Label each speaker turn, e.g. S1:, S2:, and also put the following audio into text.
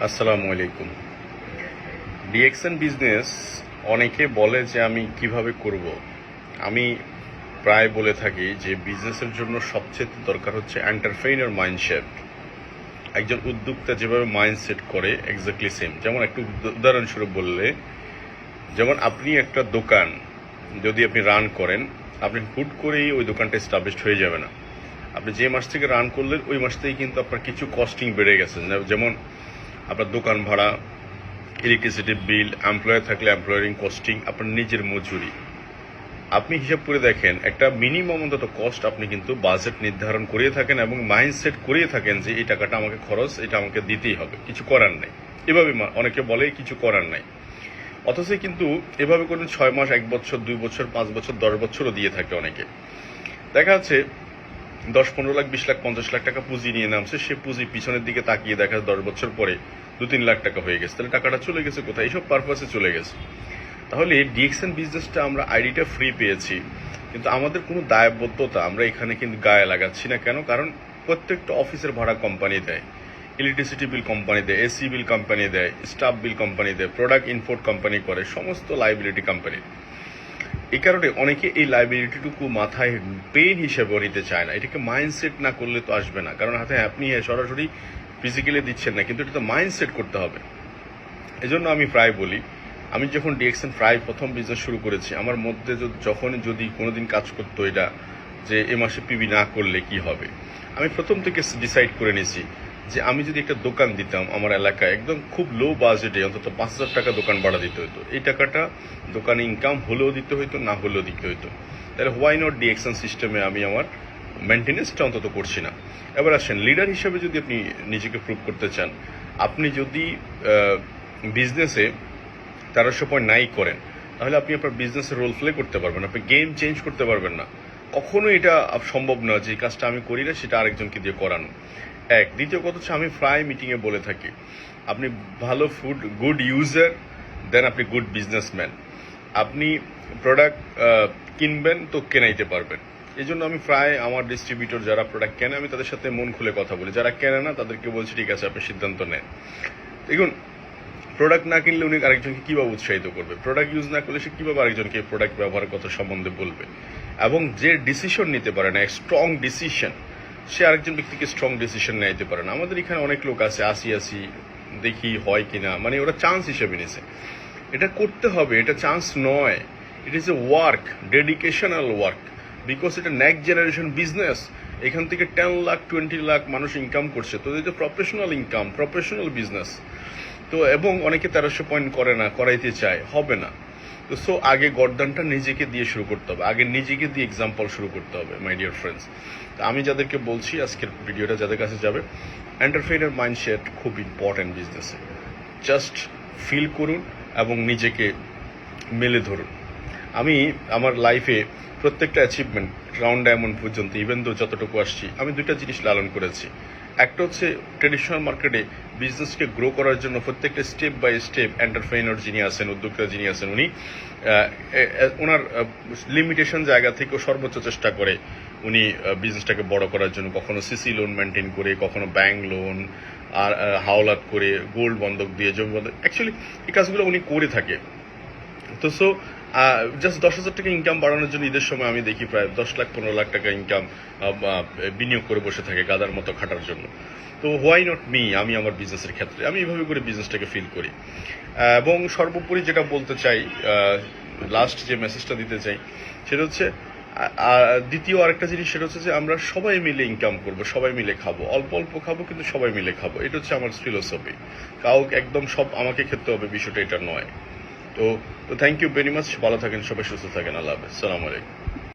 S1: আসসালামু আলাইকুম। DXN business অনেকে বলে যে আমি কিভাবে করব। আমি প্রায় বলে থাকি যে বিজনেসের জন্য সবচেয়ে দরকার হচ্ছে এন্টারপ্রেনিউর মাইন্ডসেট। একজন উদ্যোক্তা যেভাবে মাইন্ডসেট করে এক্স্যাক্টলি সেম। যেমন একটু উদাহরণস্বরূপ বললে, যেমন আপনি একটা দোকান যদি আপনি রান করেন, আপনি হুট করেই ওই দোকানটা এস্টাবলিশড হয়ে যাবে না। আপনি যে মাস থেকে রান করলেন ওই মাস থেকেই কিন্তু আপনার কিছু কস্টিং বেড়ে গেছে। যেমন আপনার দোকান ভাড়া, ইলেকট্রিসিটি বিল, এমপ্লয়ার থাকলে এমপ্লয়ারিং কস্টিং, আপনার নিজের মজুরি। আপনি হিসাব করে দেখেন, একটা মিনিমাম অন্তত কস্ট আপনি কিন্তু বাজেট নির্ধারণ করিয়ে থাকেন এবং মাইন্ডসেট করিয়ে থাকেন যে এই টাকাটা আমাকে খরচ, এটা আমাকে দিতেই হবে, কিছু করার নেই। এভাবে অনেকে বলে কিছু করার নাই, অথচ কিন্তু এভাবে করে 6 মাস, 1 বছর, 2 বছর, 5 বছর, 10 বছরও দিয়ে থাকে অনেকে। দেখা যাচ্ছে 10-15 লাখ, 20 লাখ, 50 লাখ টাকা পুঁজি নিয়ে নামছে, সে পুঁজি পিছনের দিকে তাকিয়ে দেখা 10 বছর পরে 2-3 লাখ টাকা হয়ে গেছে। তাহলে টাকাটা চলে গেছে কোথায়? এইসব পারপাসে চলে গেছে। তাহলে ডিএক্সএন বিজনেসটা আমরা আইডিটা ফ্রি পেয়েছি, কিন্তু আমাদের কোনো দায়বদ্ধতা আমরা এখানে কিন্তু গায়ে লাগাচ্ছি না। কেন? কারণ প্রত্যেকটা অফিসের ভাড়া কোম্পানি দেয়, ইলেকট্রিসিটি বিল কোম্পানি দেয়, এসি বিল কোম্পানি দেয়, স্টাফ বিল কোম্পানি দেয়, প্রোডাক্ট ইম্পোর্ট কোম্পানি করে, সমস্ত লাইবিলিটি কোম্পানি। এই কারণে অনেকে এই লাইবিলিটিটুকু মাথায় পেন হিসেবে নিতে চায় না। এটাকে মাইন্ডসেট না করলে তো আসবে না। কারণ হাতে আপনি সরাসরি ফিজিক্যালি দিচ্ছেন না, কিন্তু এটা তো মাইন্ডসেট করতে হবে। এজন্য আমি প্রায় বলি, আমি যখন ডিএক্সএন প্রায় প্রথম বিজনেস শুরু করেছি, আমার মধ্যে যখন যদি কোনোদিন কাজ করতো এটা যে এ মাসে পিবি না করলে কি হবে, আমি প্রথম থেকে ডিসাইড করে নিয়েছি যে আমি যদি একটা দোকান দিতাম আমার এলাকায়, একদম খুব লো বাজেটে, অন্তত 5,000 টাকা দোকান ভাড়া দিতে হতো। এই টাকাটা দোকানে ইনকাম হলেও দিতে হইতো, না হলেও দিতে হইতো। তাহলে হোয়াই নট ডিএক্সএন সিস্টেমে আমি আমার মেনটেনেন্সটা অন্তত করছি না। এবার আসেন, লিডার হিসেবে যদি আপনি নিজেকে প্রুভ করতে চান, আপনি যদি বিজনেসে 1300 পয়েন্ট নাই করেন, তাহলে আপনি আপনার বিজনেসের রোল প্লে করতে পারবেন, আপনি গেম চেঞ্জ করতে পারবেন না। কখনো এটা সম্ভব নয় যে কাজটা আমি করি না সেটা আরেকজনকে দিয়ে করানো। এক। দ্বিতীয় কথা হচ্ছে, আমি প্রায় মিটিংয়ে বলে থাকি, আপনি ভালো ফুড গুড ইউজার, দেন আপনি গুড বিজনেসম্যান। আপনি প্রোডাক্ট কিনবেন তো কেনাইতে পারবেন। এই জন্য আমি প্রায় আমার ডিস্ট্রিবিউটর যারা প্রোডাক্ট কেনে, আমি তাদের সাথে মন খুলে কথা বলি। যারা কেনে না তাদেরকে বলছি ঠিক আছে, আপনি সিদ্ধান্ত নেন। দেখুন, প্রোডাক্ট না কিনলে উনি আরেকজনকে কিভাবে উৎসাহিত করবে? প্রোডাক্ট ইউজ না করলে সে কিভাবে আরেকজনকে প্রোডাক্ট ব্যবহারের কথা সম্বন্ধে বলবে? এবং যে ডিসিশন নিতে পারে না, স্ট্রং ডিসিশন, সে আরেকজন ব্যক্তিকে স্ট্রং ডিসিশন নিতে পারে না। আমাদের এখানে অনেক লোক আছে, আসি দেখি হয় কিনা, মানে ওরা চান্স হিসেবে নিছে। এটা করতে হবে, এটা চান্স নয়, it is a work, dedicational work, because এটা নেক্সট জেনারেশন বিজনেস। এখান থেকে 10 লাখ 20 লাখ মানুষ ইনকাম করছে, তো এটা প্রফেশনাল ইনকাম, প্রফেশনাল বিজনেস। তো এবং অনেকে 1300 পয়েন্ট করে না, করাইতে চায়, হবে না। তো সো আগে গর্দানটা নিজেকে দিয়ে শুরু করতে হবে, আগে নিজেকে দিয়ে এক্সাম্পল শুরু করতে হবে মাই ডিয়ার ফ্রেন্ডস। তো আমি যাদেরকে বলছি, আজকের ভিডিওটা যাদের কাছে যাবে, এন্টারপ্রেনার মাইন্ডসেট খুব ইম্পর্টেন্ট বিজনেসে। জাস্ট ফিল করুন এবং নিজেকে মেলে ধরুন। আমি আমার লাইফে প্রত্যেকটা অ্যাচিভমেন্ট রাউন্ড ডায়মন্ড পর্যন্ত, ইভেন দো যতটুকু আসছি, আমি দুইটা জিনিস লালন করেছি। একটা হচ্ছে ট্রেডিশনাল মার্কেটে বিজনেসকে গ্রো করার জন্য প্রত্যেকটা স্টেপ বাই স্টেপ এন্টারপ্রেনার যিনি আছেন, উদ্যোক্তা যিনি আছেন, উনি ওনার লিমিটেশন জায়গা থেকেও সর্বোচ্চ চেষ্টা করে উনি বিজনেসটাকে বড় করার জন্য। কখনো সিসি লোন মেনটেন করে, কখনো ব্যাংক লোন, আর হাওলাত করে, গোল্ড বন্ধক দিয়ে, জমি বন্ধক, অ্যাকচুয়ালি এই কাজগুলো উনি করে থাকে। তো সো জাস্ট 10,000 টাকা ইনকাম বাড়ানোর জন্য ঈদের সময় আমি দেখি প্রায় 10 লাখ 15 লাখ টাকা ইনকাম বিনিয়োগ করে বসে থাকে গাদার মতো খাটার জন্য। তো হোয়াই নট মি? আমি আমার বিজনেসের ক্ষেত্রে আমি এইভাবে করে বিজনেসটাকে ফিল করি। এবং সর্বোপরি যেটা বলতে চাই, লাস্ট যে মেসেজটা দিতে চাই সেটা হচ্ছে, দ্বিতীয় আরেকটা জিনিস, সেটা হচ্ছে যে আমরা সবাই মিলে ইনকাম করব, সবাই মিলে খাবো, অল্প অল্প খাবো কিন্তু সবাই মিলে খাবো। এটা হচ্ছে আমার ফিলোসফি। কাউকে একদম সব আমাকে খেতে হবে বিষয়টা এটা নয়। তো থ্যাংক ইউ ভেরি মাচ। ভালো থাকেন সবাই, সুস্থ থাকেন। আল্লাহ হাফেজ। আসসালামু আলাইকুম।